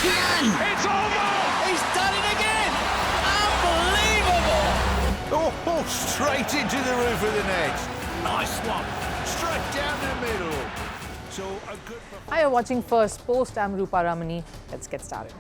can! It's over! He's done it again! Unbelievable! Oh, straight into the roof of the net. Nice one. Straight down the middle. So a good performance. Hi, you're watching Firstpost. I'm Rupha Ramani. Let's get started.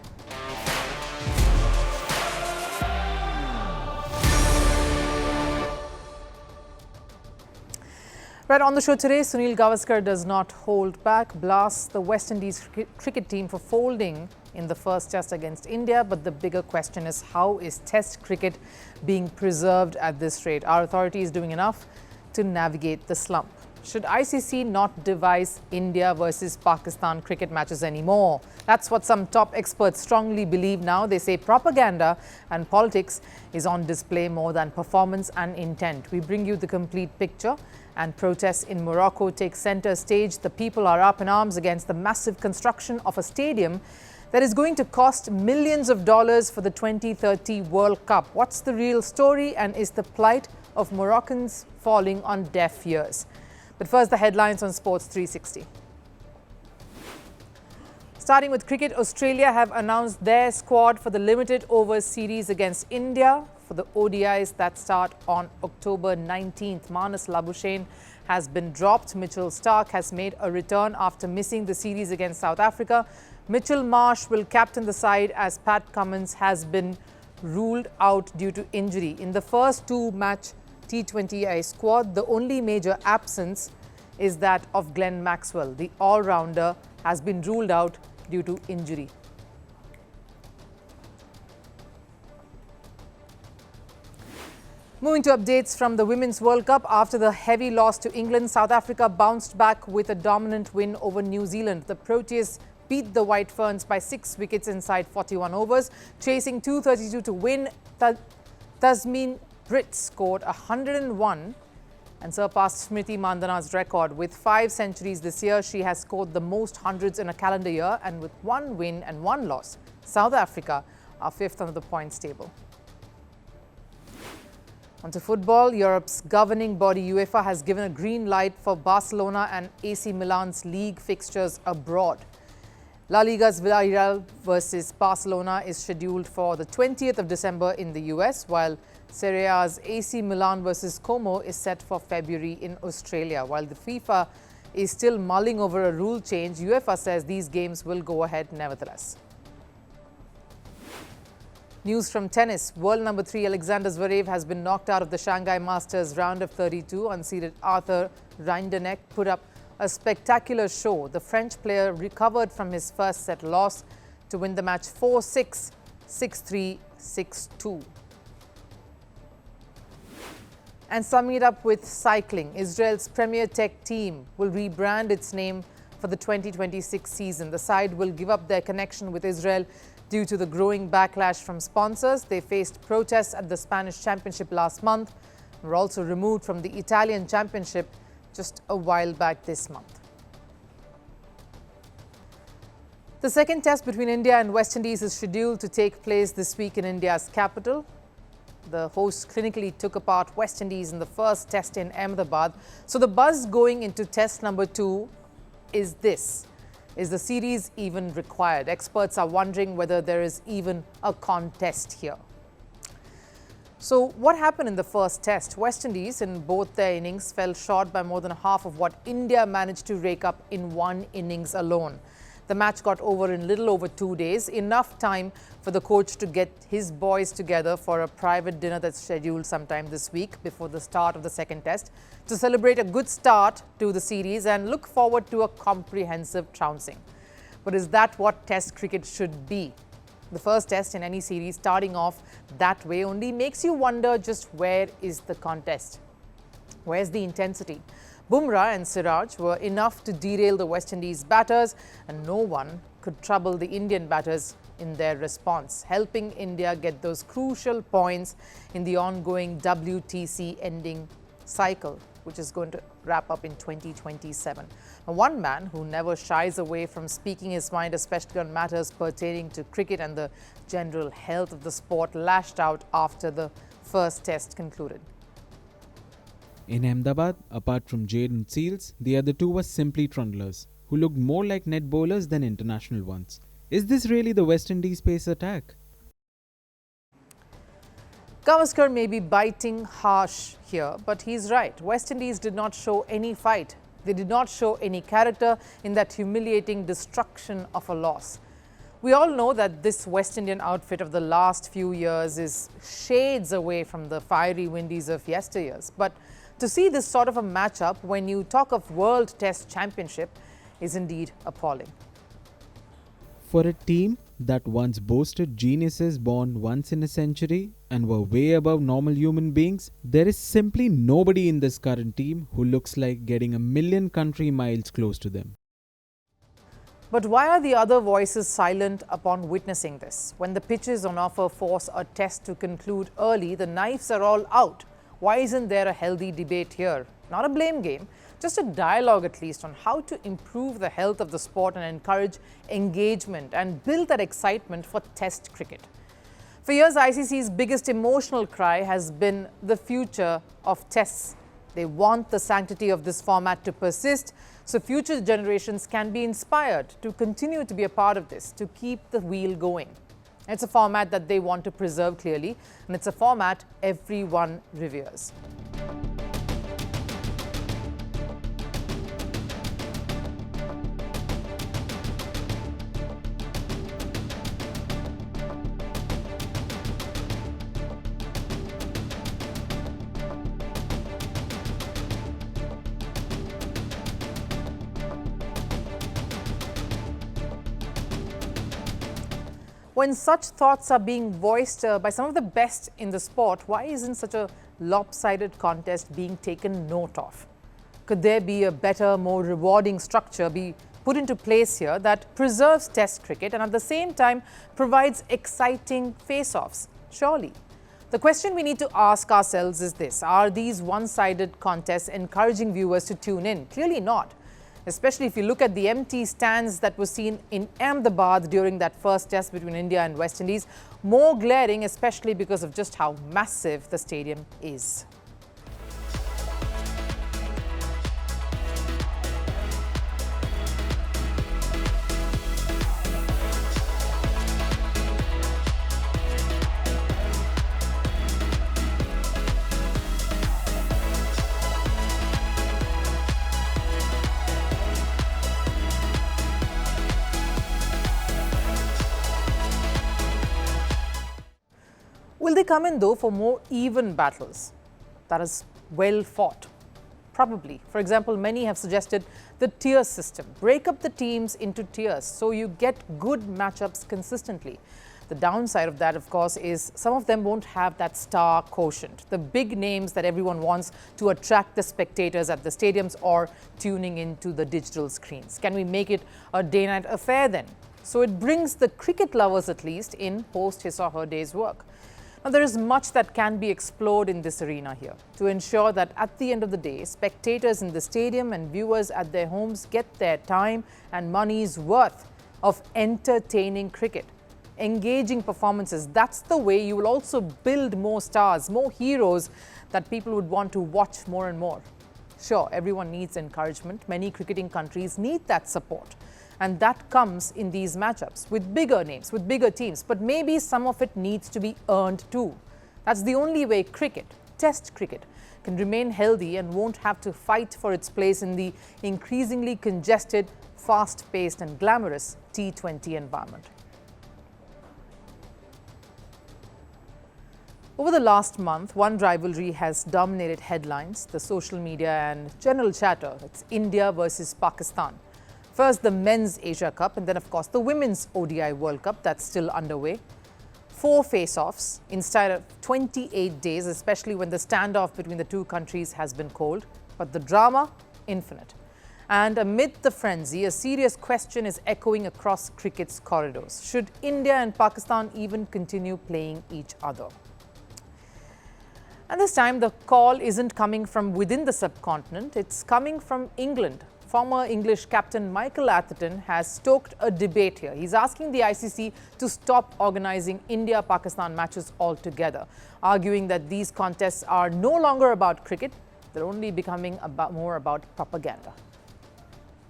Right on the show today, Sunil Gavaskar does not hold back, blasts the West Indies cricket team for folding in the first test against India. But the bigger question is, how is test cricket being preserved at this rate? Are authorities doing enough to navigate the slump? Should ICC not devise India versus Pakistan cricket matches anymore? That's what some top experts strongly believe now. They say propaganda and politics is on display more than performance and intent. We bring you the complete picture. And protests in Morocco take center stage. The people are up in arms against the massive construction of a stadium that is going to cost millions of dollars for the 2030 World Cup. What's the real story, and is the plight of Moroccans falling on deaf ears? But first, the headlines on Sports 360. Starting with cricket, Australia have announced their squad for the limited overs series against India for the ODIs that start on October 19th. Marnus Labuschagne has been dropped. Mitchell Starc has made a return after missing the series against South Africa. Mitchell Marsh will captain the side as Pat Cummins has been ruled out due to injury. In the first two-match T20I squad, the only major absence is that of Glenn Maxwell. The all-rounder has been ruled out due to injury. Moving to updates from the Women's World Cup. After the heavy loss to England, South Africa bounced back with a dominant win over New Zealand. The Proteas beat the White Ferns by 6 wickets inside 41 overs, chasing 232 to win. Tasmin Britt scored 101 and surpassed Smriti Mandhana's record. With 5 centuries this year, she has scored the most hundreds in a calendar year, and with 1 win and 1 loss, South Africa are 5th on the points table. On to football. Europe's governing body UEFA has given a green light for Barcelona and AC Milan's league fixtures abroad. La Liga's Villarreal versus Barcelona is scheduled for the 20th of December in the US, while Serie A's AC Milan versus Como is set for February in Australia. While the FIFA is still mulling over a rule change, UEFA says these games will go ahead nevertheless. News from tennis. World number 3 Alexander Zverev has been knocked out of the Shanghai Masters round of 32. Unseeded Arthur Rinderknecht put up a spectacular show. The French player recovered from his first set loss to win the match 4-6, 6-3, 6-2. And summing it up with cycling, Israel's Premier Tech team will rebrand its name for the 2026 season. The side will give up their connection with Israel due to the growing backlash from sponsors. They faced protests at the Spanish Championship last month and were also removed from the Italian Championship just a while back this month. The second test between India and West Indies is scheduled to take place this week in India's capital. The hosts clinically took apart West Indies in the first test in Ahmedabad. So the buzz going into test number 2 is this. Is the series even required? Experts are wondering whether there is even a contest here. So what happened in the first test? West Indies in both their innings fell short by more than half of what India managed to rake up in one innings alone. The match got over in little over 2 days, enough time for the coach to get his boys together for a private dinner that's scheduled sometime this week before the start of the second test to celebrate a good start to the series and look forward to a comprehensive trouncing. But is that what test cricket should be? The first test in any series starting off that way only makes you wonder just where is the contest? Where's the intensity? Bumrah and Siraj were enough to derail the West Indies batters, and no one could trouble the Indian batters in their response, helping India get those crucial points in the ongoing WTC ending cycle, which is going to wrap up in 2027. Now, one man who never shies away from speaking his mind, especially on matters pertaining to cricket and the general health of the sport, lashed out after the first test concluded. In Ahmedabad, apart from Jade and Seals, the other two were simply trundlers, who looked more like net bowlers than international ones. Is this really the West Indies pace attack? Gavaskar may be biting harsh here, but he's right. West Indies did not show any fight. They did not show any character in that humiliating destruction of a loss. We all know that this West Indian outfit of the last few years is shades away from the fiery Windies of yesteryears. But to see this sort of a matchup when you talk of World Test Championship is indeed appalling. For a team that once boasted geniuses born once in a century and were way above normal human beings, there is simply nobody in this current team who looks like getting a million country miles close to them. But why are the other voices silent upon witnessing this? When the pitches on offer force a test to conclude early, the knives are all out. Why isn't there a healthy debate here? Not a blame game, just a dialogue at least on how to improve the health of the sport and encourage engagement and build that excitement for Test cricket. For years, ICC's biggest emotional cry has been the future of Tests. They want the sanctity of this format to persist, so future generations can be inspired to continue to be a part of this, to keep the wheel going. It's a format that they want to preserve clearly, and it's a format everyone reveres. When such thoughts are being voiced by some of the best in the sport, why isn't such a lopsided contest being taken note of? Could there be a better, more rewarding structure be put into place here that preserves Test cricket and at the same time provides exciting face-offs? Surely. The question we need to ask ourselves is this: are these one-sided contests encouraging viewers to tune in? Clearly not. Especially if you look at the empty stands that were seen in Ahmedabad during that first test between India and West Indies. More glaring, especially because of just how massive the stadium is. Will they come in though for more even battles that is well fought? Probably. For example, many have suggested the tier system. Break up the teams into tiers so you get good matchups consistently. The downside of that, of course, is some of them won't have that star quotient, the big names that everyone wants to attract the spectators at the stadiums or tuning into the digital screens. Can we make it a day-night affair then? So it brings the cricket lovers at least in post his or her day's work. Now, there is much that can be explored in this arena here to ensure that at the end of the day, spectators in the stadium and viewers at their homes get their time and money's worth of entertaining cricket. Engaging performances, that's the way you will also build more stars, more heroes that people would want to watch more and more. Sure, everyone needs encouragement. Many cricketing countries need that support. And that comes in these matchups with bigger names, with bigger teams. But maybe some of it needs to be earned too. That's the only way cricket, Test cricket, can remain healthy and won't have to fight for its place in the increasingly congested, fast-paced and glamorous T20 environment. Over the last month, one rivalry has dominated headlines, the social media and general chatter. It's India versus Pakistan. First, the Men's Asia Cup and then, of course, the Women's ODI World Cup that's still underway. 4 face-offs inside of 28 days, especially when the standoff between the two countries has been cold. But the drama, infinite. And amid the frenzy, a serious question is echoing across cricket's corridors. Should India and Pakistan even continue playing each other? And this time, the call isn't coming from within the subcontinent, it's coming from England. Former English captain Michael Atherton has stoked a debate here. He's asking the ICC to stop organising India-Pakistan matches altogether, arguing that these contests are no longer about cricket, they're only becoming more about propaganda.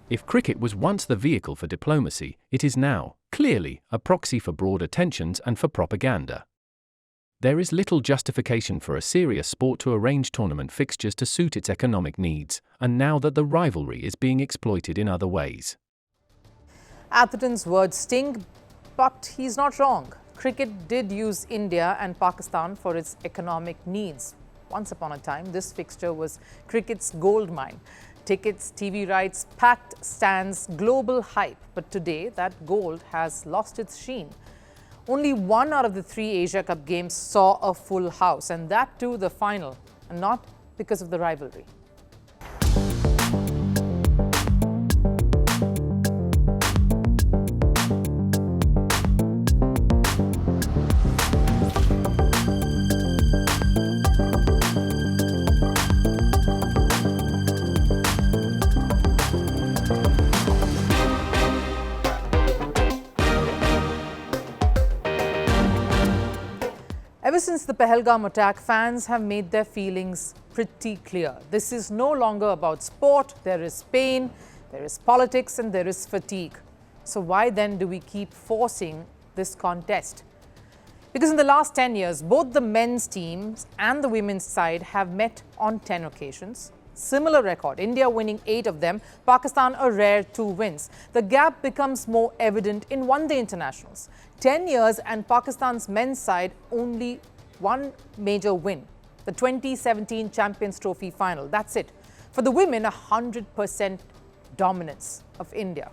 If cricket was once the vehicle for diplomacy, it is now clearly a proxy for broader tensions and for propaganda. There is little justification for a serious sport to arrange tournament fixtures to suit its economic needs, and now that the rivalry is being exploited in other ways. Atherton's words sting, but he's not wrong. Cricket did use India and Pakistan for its economic needs. Once upon a time, this fixture was cricket's goldmine. Tickets, TV rights, packed stands, global hype. But today, that gold has lost its sheen. Only 1 out of the 3 Asia Cup games saw a full house, and that too the final, and not because of the rivalry. Ever since the Pahalgam attack, fans have made their feelings pretty clear. This is no longer about sport. There is pain, there is politics, and there is fatigue. So why then do we keep forcing this contest? Because in the last 10 years, both the men's teams and the women's side have met on 10 occasions. Similar record, India winning 8 of them, Pakistan a rare 2 wins. The gap becomes more evident in one-day internationals. 10 years and Pakistan's men's side only 1 major win, the 2017 Champions Trophy final. That's it. For the women, 100% dominance of India.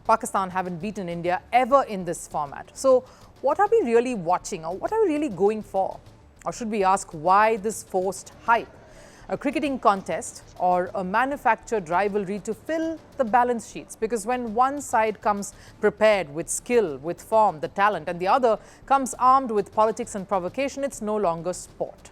Pakistan haven't beaten India ever in this format. So what are we really watching, or what are we really going for? Or should we ask, why this forced hype? A cricketing contest or a manufactured rivalry to fill the balance sheets? Because when one side comes prepared with skill, with form, the talent, and the other comes armed with politics and provocation, it's no longer sport.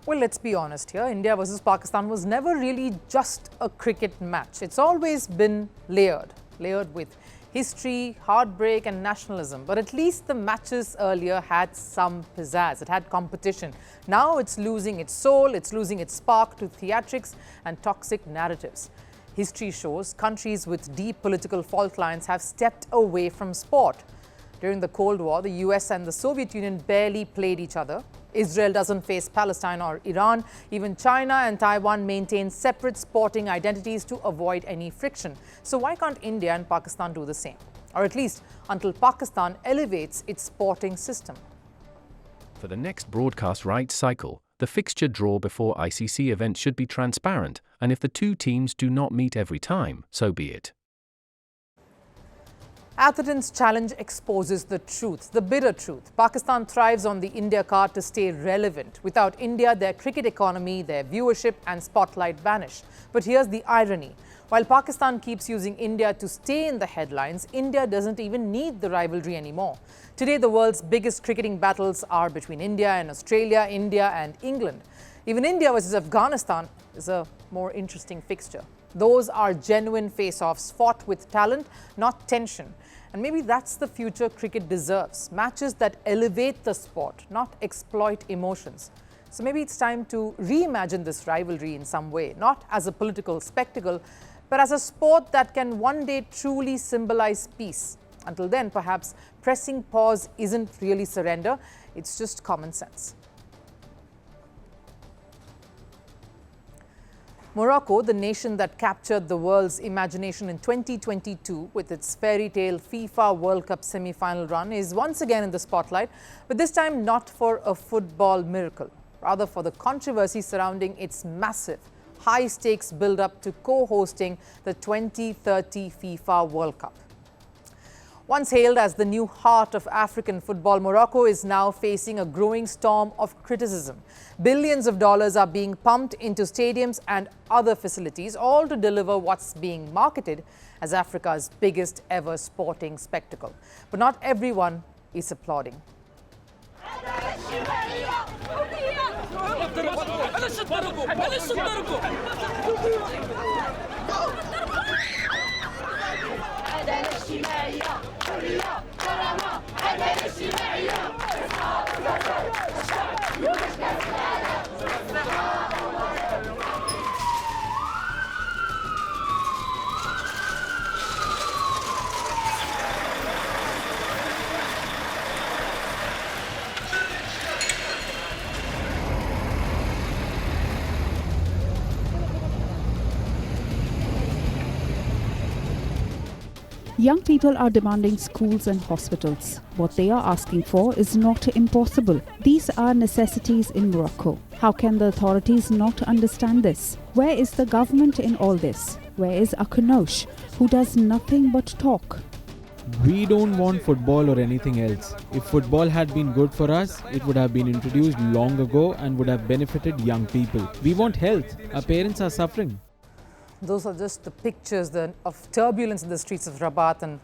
Well, let's be honest here. India versus Pakistan was never really just a cricket match. It's always been layered with history, heartbreak, and nationalism. But at least the matches earlier had some pizzazz. It had competition. Now it's losing its soul, it's losing its spark to theatrics and toxic narratives. History shows countries with deep political fault lines have stepped away from sport. During the Cold War, the US and the Soviet Union barely played each other. Israel doesn't face Palestine or Iran. Even China and Taiwan maintain separate sporting identities to avoid any friction. So why can't India and Pakistan do the same? Or at least until Pakistan elevates its sporting system. For the next broadcast rights cycle, the fixture draw before ICC events should be transparent, and if the two teams do not meet every time, so be it. Atherton's challenge exposes the truth, the bitter truth. Pakistan thrives on the India card to stay relevant. Without India, their cricket economy, their viewership and spotlight vanish. But here's the irony. While Pakistan keeps using India to stay in the headlines, India doesn't even need the rivalry anymore. Today, the world's biggest cricketing battles are between India and Australia, India and England. Even India versus Afghanistan is a more interesting fixture. Those are genuine face-offs fought with talent, not tension. And maybe that's the future cricket deserves. Matches that elevate the sport, not exploit emotions. So maybe it's time to reimagine this rivalry in some way, not as a political spectacle, but as a sport that can one day truly symbolize peace. Until then, perhaps pressing pause isn't really surrender, it's just common sense. Morocco, the nation that captured the world's imagination in 2022 with its fairy tale FIFA World Cup semi-final run, is once again in the spotlight, but this time not for a football miracle, rather for the controversy surrounding its massive, high-stakes build-up to co-hosting the 2030 FIFA World Cup. Once hailed as the new heart of African football, Morocco is now facing a growing storm of criticism. Billions of dollars are being pumped into stadiums and other facilities, all to deliver what's being marketed as Africa's biggest ever sporting spectacle. But not everyone is applauding. Young people are demanding schools and hospitals. What they are asking for is not impossible. These are necessities in Morocco. How can the authorities not understand this? Where is the government in all this? Where is Akanosh, who does nothing but talk? We don't want football or anything else. If football had been good for us, it would have been introduced long ago and would have benefited young people. We want health. Our parents are suffering. Those are just the pictures of turbulence in the streets of Rabat and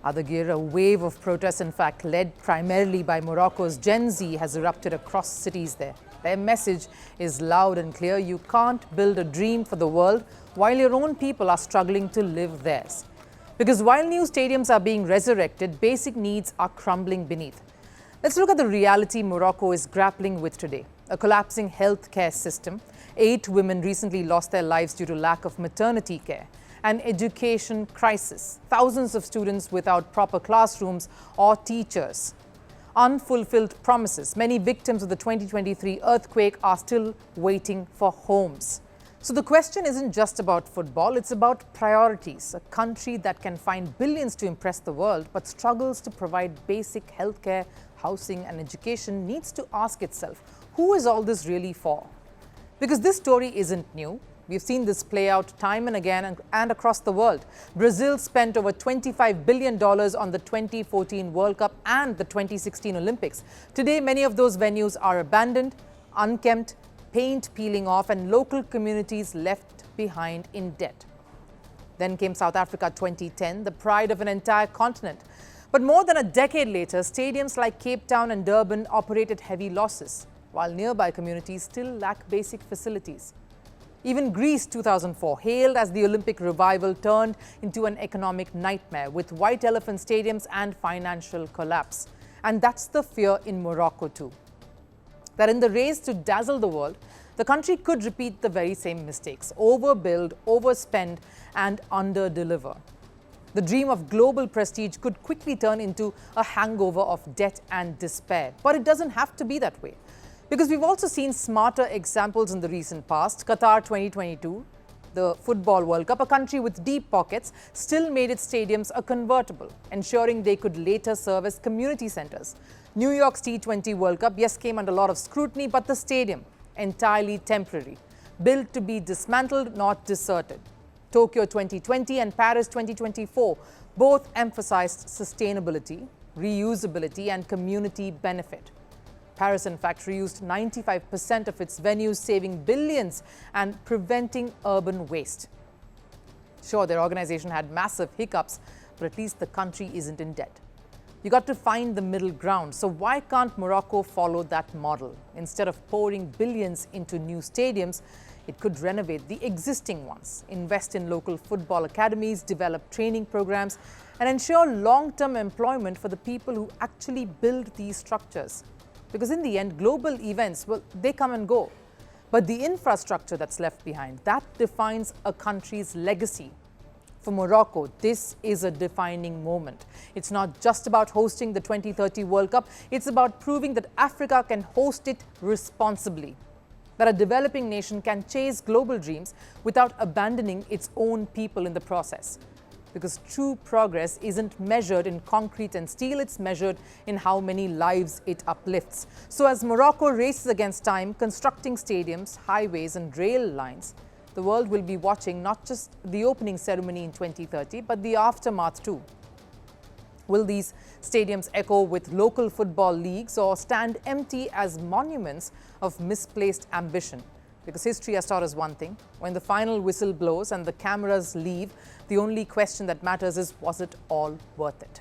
Agadir. A wave of protests, in fact, led primarily by Morocco's Gen Z, has erupted across cities there. Their message is loud and clear. You can't build a dream for the world while your own people are struggling to live theirs. Because while new stadiums are being resurrected, basic needs are crumbling beneath. Let's look at the reality Morocco is grappling with today. A collapsing healthcare system. 8 women recently lost their lives due to lack of maternity care. An education crisis. Thousands of students without proper classrooms or teachers. Unfulfilled promises. Many victims of the 2023 earthquake are still waiting for homes. So the question isn't just about football, it's about priorities. A country that can find billions to impress the world but struggles to provide basic healthcare, housing and education needs to ask itself, who is all this really for? Because this story isn't new. We've seen this play out time and again and across the world. Brazil spent over $25 billion on the 2014 World Cup and the 2016 Olympics. Today, many of those venues are abandoned, unkempt, paint peeling off, and local communities left behind in debt. Then came South Africa 2010, the pride of an entire continent. But more than a decade later, stadiums like Cape Town and Durban operate at heavy losses, while nearby communities still lack basic facilities. Even Greece 2004, hailed as the Olympic revival, turned into an economic nightmare with white elephant stadiums and financial collapse. And that's the fear in Morocco too. That in the race to dazzle the world, the country could repeat the very same mistakes, overbuild, overspend and underdeliver. The dream of global prestige could quickly turn into a hangover of debt and despair. But it doesn't have to be that way. Because we've also seen smarter examples in the recent past. Qatar 2022, the Football World Cup, a country with deep pockets, still made its stadiums a convertible, ensuring they could later serve as community centers. New York's T20 World Cup, yes, came under a lot of scrutiny, but the stadium, entirely temporary, built to be dismantled, not deserted. Tokyo 2020 and Paris 2024 both emphasized sustainability, reusability and community benefit. Paris, in fact, reused 95% of its venues, saving billions and preventing urban waste. Sure, their organization had massive hiccups, but at least the country isn't in debt. You got to find the middle ground. So why can't Morocco follow that model? Instead of pouring billions into new stadiums, it could renovate the existing ones, invest in local football academies, develop training programs, and ensure long-term employment for the people who actually build these structures. Because in the end, global events, well, they come and go. But the infrastructure that's left behind, that defines a country's legacy. For Morocco, this is a defining moment. It's not just about hosting the 2030 World Cup, it's about proving that Africa can host it responsibly. That a developing nation can chase global dreams without abandoning its own people in the process. Because true progress isn't measured in concrete and steel, it's measured in how many lives it uplifts. So as Morocco races against time, constructing stadiums, highways and rail lines, the world will be watching not just the opening ceremony in 2030, but the aftermath too. Will these stadiums echo with local football leagues or stand empty as monuments of misplaced ambition? Because history has taught us one thing: when the final whistle blows and the cameras leave, the only question that matters is, was it all worth it?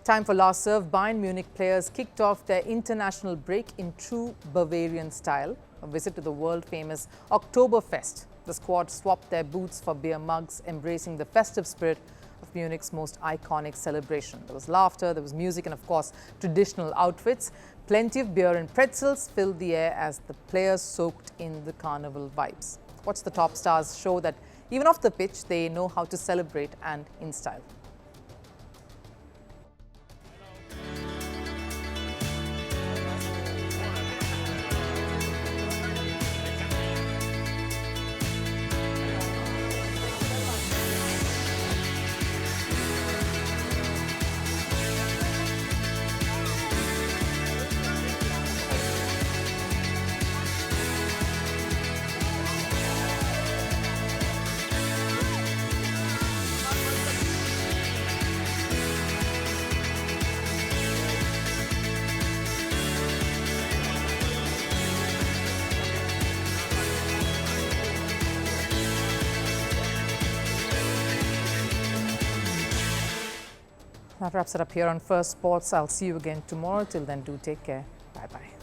Time for last serve. Bayern Munich players kicked off their international break in true Bavarian style. A visit to the world-famous Oktoberfest. The squad swapped their boots for beer mugs, embracing the festive spirit of Munich's most iconic celebration. There was laughter, there was music, and of course, traditional outfits. Plenty of beer and pretzels filled the air as the players soaked in the carnival vibes. Watch the top stars show that even off the pitch, they know how to celebrate and in style. That wraps it up here on First Sports. I'll see you again tomorrow. Till then, do take care. Bye-bye.